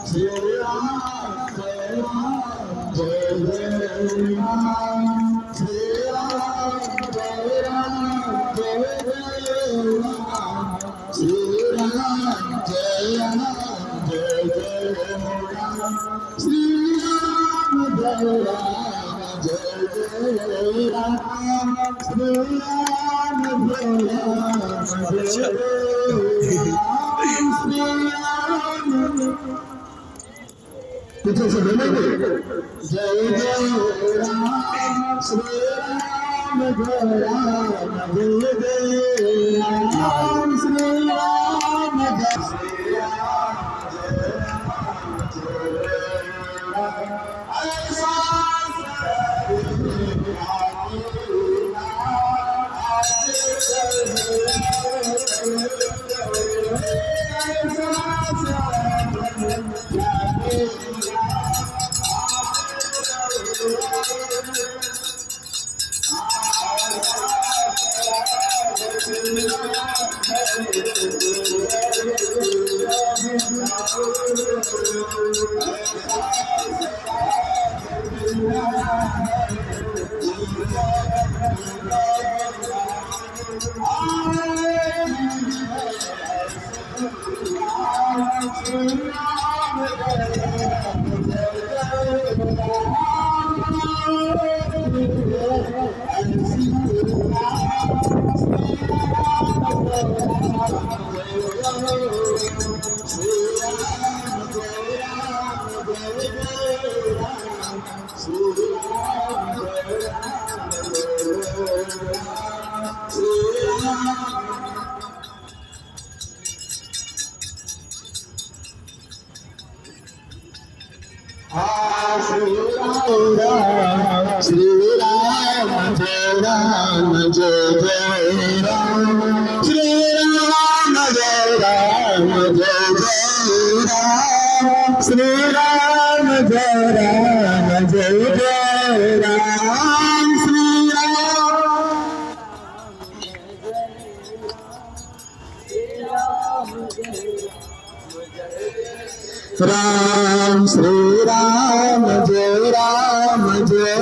राम श्री राम जय जय राम श्री राम जय राम श्री राम जय राम। आप सभी लोग बोल आवाज मिल जा रहा है। श्री राम जय राम श्री राम जय राम श्री जोर से बोले जय राम जय राम जय राम जय राम श्री राम जय राम श्री राम जय राम श्री राम जय राम श्री राम श्री राम जय राम जय जय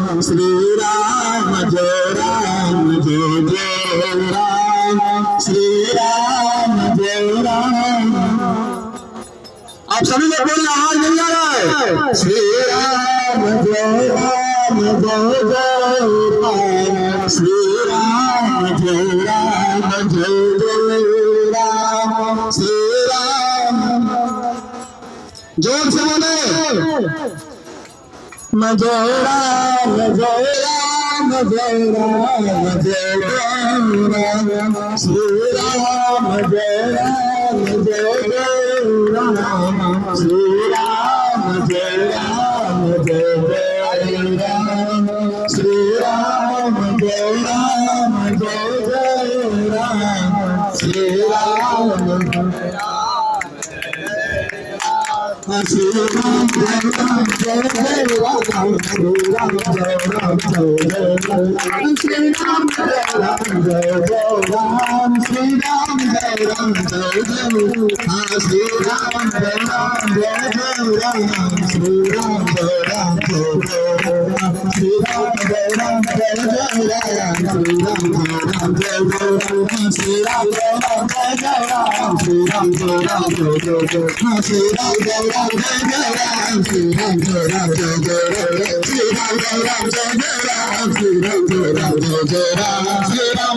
राम श्री राम जय राम जय जय श्री राम जय राम जय जय राम श्री राम जय राम जय जय श्री राम जय राम जय जय राम श्री राम जय राम जय जय श्री राम जय राम जय जय राम श्री राम जय राम जय जय राम श्री राम जय राम जय जय श्री राम जय राम जय जय राम श्री राम जय राम जय जय श्री राम जय राम जय जय राम श्री राम जय राम जय जय राम श्री राम जय राम जय जय राम श्री राम जय राम श्री राम जय राम जय जय राम श्री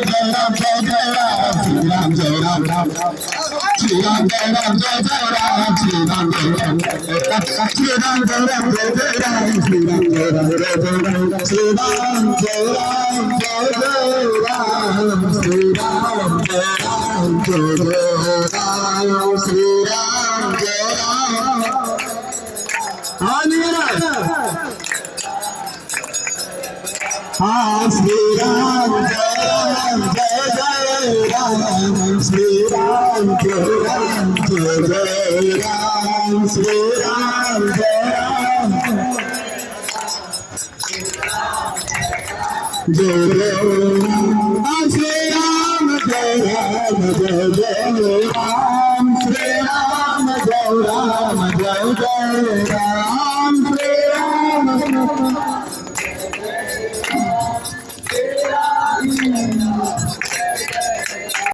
राम जय राम श्री राम जय राम जय जय राम श्री राम जय राम जय जय श्री राम जय राम जय जय राम श्री राम जय राम जय जय राम श्री राम जय राम। हाँ श्री राम जय जय राम श्री राम जय जय राम श्री राम जय राम जय जय श्री राम जय जय राम श्री राम जय राम जय जय राम श्री राम